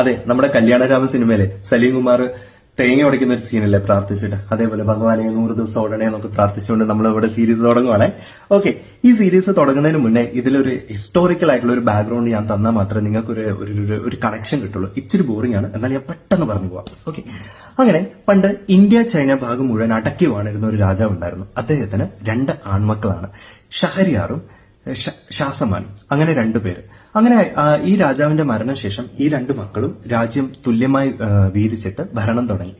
അതെ, നമ്മുടെ കല്യാണരാമ സിനിമയിലെ സലീം കുമാർ തേങ്ങ ഉടയ്ക്കുന്ന ഒരു സീനല്ലേ പ്രാർത്ഥിച്ചിട്ട്, അതേപോലെ ഭഗവാനെ 100 ദിവസം ഓടണേ എന്നൊക്കെ പ്രാർത്ഥിച്ചുകൊണ്ട് നമ്മൾ ഇവിടെ സീരീസ് തുടങ്ങുവാണേ. ഓക്കെ, ഈ സീരീസ് തുടങ്ങുന്നതിന് മുന്നേ ഇതിലൊരു ഹിസ്റ്റോറിക്കൽ ആയിട്ടുള്ള ഒരു ബാക്ക്ഗ്രൗണ്ട് ഞാൻ തന്നാൽ മാത്രമേ നിങ്ങൾക്ക് ഒരു കണക്ഷൻ കിട്ടുള്ളൂ. ഇച്ചിരി ബോറിംഗ് ആണ്, എന്നാൽ ഞാൻ പെട്ടെന്ന് പറഞ്ഞു പോവാം. ഓക്കെ, അങ്ങനെ പണ്ട് ഇന്ത്യ ചൈന ഭാഗം മുഴുവൻ അടക്കി വാണിരുന്ന ഒരു രാജാവ് ഉണ്ടായിരുന്നു. അദ്ദേഹത്തിന് 2 ആൺമക്കളാണ്, ഷഹരിയാറും ഷാസമാനും. അങ്ങനെ 2 പേര്. അങ്ങനെ ഈ രാജാവിന്റെ മരണശേഷം ഈ 2 മക്കളും രാജ്യം തുല്യമായി വീതിച്ചിട്ട് ഭരണം തുടങ്ങി.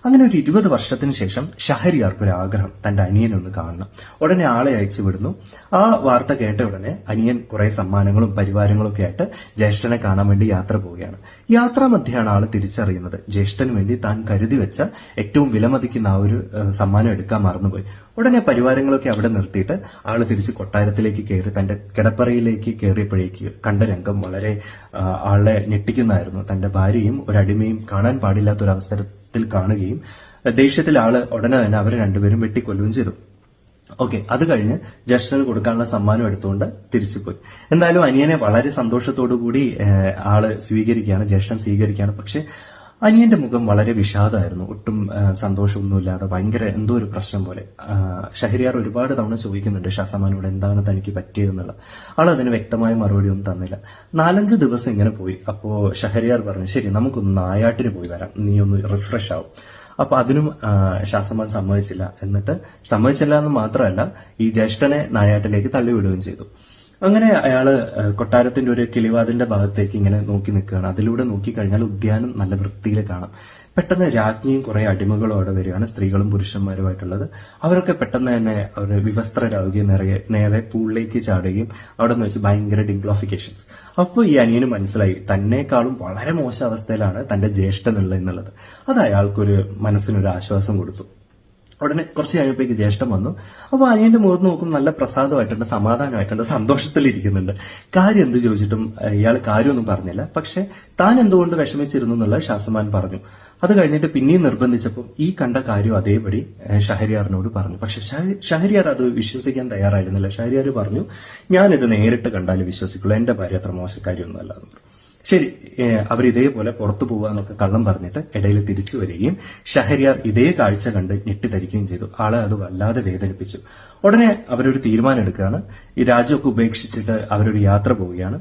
അങ്ങനെ ഒരു 20 വർഷത്തിന് ശേഷം ഷഹരിയാർക്ക് ഒരു ആഗ്രഹം, തന്റെ അനിയനെ ഒന്ന് കാണണം. ഉടനെ ആളെ അയച്ചു വിടുന്നു. ആ വാർത്ത കേട്ട ഉടനെ അനിയൻ കുറെ സമ്മാനങ്ങളും പരിവാരങ്ങളും ഒക്കെ ആയിട്ട് ജ്യേഷ്ഠനെ കാണാൻ വേണ്ടി യാത്ര പോവുകയാണ്. യാത്രാമധ്യയാണ് ആള് തിരിച്ചറിയുന്നത് ജ്യേഷ്ഠന് വേണ്ടി താൻ കരുതി വെച്ച ഏറ്റവും വിലമതിക്കുന്ന ആ ഒരു സമ്മാനം എടുക്കാൻ മറന്നുപോയി. ഉടനെ പരിവാരങ്ങളൊക്കെ അവിടെ നിർത്തിയിട്ട് ആള് തിരിച്ച് കൊട്ടാരത്തിലേക്ക് കയറി തന്റെ കിടപ്പറയിലേക്ക് കയറിയപ്പോഴേക്ക് കണ്ട രംഗം വളരെ ആളെ ഞെട്ടിക്കുന്നതായിരുന്നു. തന്റെ ഭാര്യയും ഒരു അടിമയും കാണാൻ പാടില്ലാത്ത ഒരു അവസരത്തിൽ കാണുകയും ദേഷ്യത്തിൽ ആള് ഉടനെ തന്നെ അവരെ 2 പേരും വെട്ടിക്കൊല്ലുകയും ചെയ്തു. ഓക്കെ, അത് കഴിഞ്ഞ് ജ്യേഷ്ഠന് കൊടുക്കാനുള്ള സമ്മാനം എടുത്തുകൊണ്ട് തിരിച്ചുപോയി. എന്തായാലും അനിയനെ വളരെ സന്തോഷത്തോടു കൂടി ആള് സ്വീകരിക്കുകയാണ്, ജ്യേഷ്ഠൻ സ്വീകരിക്കുകയാണ്. പക്ഷെ അനിയന്റെ മുഖം വളരെ വിഷാദമായിരുന്നു, ഒട്ടും സന്തോഷമൊന്നുമില്ലാതെ, ഭയങ്കര എന്തോ ഒരു പ്രശ്നം പോലെ. ഷഹരിയാർ ഒരുപാട് തവണ ചോദിക്കുന്നുണ്ട് ഷാസമാനോട് എന്താണ് തനിക്ക് പറ്റിയതെന്നുള്ള. ആൾ അതിന് വ്യക്തമായ മറുപടി ഒന്നും തന്നില്ല. 4-5 ദിവസം ഇങ്ങനെ പോയി. അപ്പോ ഷഹരിയാർ പറഞ്ഞു, ശരി നമുക്കൊന്ന് നായാട്ടിന് പോയി വരാം, നീ ഒന്ന് റിഫ്രഷ് ആവും. അപ്പൊ അതിനും ഷാസമാൻ സമ്മതിച്ചില്ല. എന്നിട്ട് സമ്മതിച്ചില്ല എന്ന് മാത്രമല്ല, ഈ ജ്യേഷ്ഠനെ നായാട്ടിലേക്ക് തള്ളിവിടുകയും ചെയ്തു. അങ്ങനെ അയാള് കൊട്ടാരത്തിന്റെ ഒരു കിളിവാതിന്റെ ഭാഗത്തേക്ക് ഇങ്ങനെ നോക്കി നിൽക്കുകയാണ്. അതിലൂടെ നോക്കിക്കഴിഞ്ഞാൽ ഉദ്യാനം നല്ല വൃത്തിയിൽ കാണാം. പെട്ടെന്ന് രാജ്ഞിയും കുറെ അടിമകളും അവിടെ വരികയാണ്, സ്ത്രീകളും പുരുഷന്മാരുമായിട്ടുള്ളത്. അവരൊക്കെ പെട്ടെന്ന് തന്നെ അവർ വിവസ്ത്രരാകുകയും നേരെ പൂളിലേക്ക് ചാടുകയും അവിടെ നിന്ന് വെച്ച് ഭയങ്കര ഡിംഗ്ലോഫിക്കേഷൻസ്. അപ്പോൾ ഈ അനിയന് മനസ്സിലായി തന്നെക്കാളും വളരെ മോശം അവസ്ഥയിലാണ് തന്റെ ജ്യേഷ്ഠനുള്ളത് എന്നുള്ളത്. അത് അയാൾക്കൊരു മനസ്സിനൊരു ആശ്വാസം കൊടുത്തു. ഉടനെ കുറച്ച് കഴിഞ്ഞപ്പോഴേക്ക് ജ്യേഷ്ഠൻ വന്നു. അപ്പൊ അനിയന്റെ മുഖത്ത് നോക്കും നല്ല പ്രസാദമായിട്ടുണ്ട്, സമാധാനമായിട്ടുണ്ട്, സന്തോഷത്തിലിരിക്കുന്നുണ്ട്. കാര്യം എന്ത് ചോദിച്ചിട്ടും ഇയാൾ കാര്യമൊന്നും പറഞ്ഞില്ല. പക്ഷെ താൻ എന്തുകൊണ്ട് വിഷമിച്ചിരുന്നു എന്നുള്ള ഷാസമാൻ പറഞ്ഞു. അത് കഴിഞ്ഞിട്ട് പിന്നെയും നിർബന്ധിച്ചപ്പോൾ ഈ കണ്ട കാര്യം അതേപടി ഷഹരിയാറിനോട് പറഞ്ഞു. പക്ഷെ ഷഹരിയാർ അത് വിശ്വസിക്കാൻ തയ്യാറായിരുന്നില്ല. ഷഹരിയാർ പറഞ്ഞു, ഞാനിത് നേരിട്ട് കണ്ടാലും വിശ്വസിക്കുള്ളൂ, എന്റെ ഭാര്യ അത്ര മോശക്കാരിയൊന്നുമല്ല എന്ന് പറഞ്ഞു. ശരി, അവർ ഇതേപോലെ പുറത്തു പോവാന്നൊക്കെ കള്ളം പറഞ്ഞിട്ട് ഇടയിൽ തിരിച്ചു വരികയും ഷഹരിയാർ ഇതേ കാഴ്ച കണ്ട് ഞെട്ടിധരിക്കുകയും ചെയ്തു. ആളെ അത് വല്ലാതെ വേദനിപ്പിച്ചു. ഉടനെ അവരൊരു തീരുമാനം എടുക്കുകയാണ്. ഈ രാജ്യമൊക്കെ ഉപേക്ഷിച്ചിട്ട് അവരൊരു യാത്ര പോവുകയാണ്.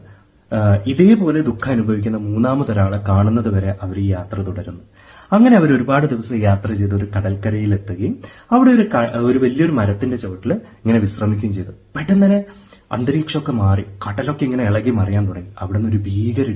ഇതേപോലെ ദുഃഖം അനുഭവിക്കുന്ന 3ാമതൊരാളെ കാണുന്നത് വരെ അവർ ഈ യാത്ര തുടരുന്നു. അങ്ങനെ അവർ ഒരുപാട് ദിവസം യാത്ര ചെയ്ത് ഒരു കടൽക്കരയിൽ എത്തുകയും അവിടെ ഒരു വലിയൊരു മരത്തിന്റെ ചുവട്ടിൽ ഇങ്ങനെ വിശ്രമിക്കുകയും ചെയ്തു. പെട്ടെന്ന് തന്നെ അന്തരീക്ഷമൊക്കെ മാറി, കടലൊക്കെ ഇങ്ങനെ ഇളകി മറിയാൻ തുടങ്ങി. അവിടെ നിന്ന് ഒരു ഭീകര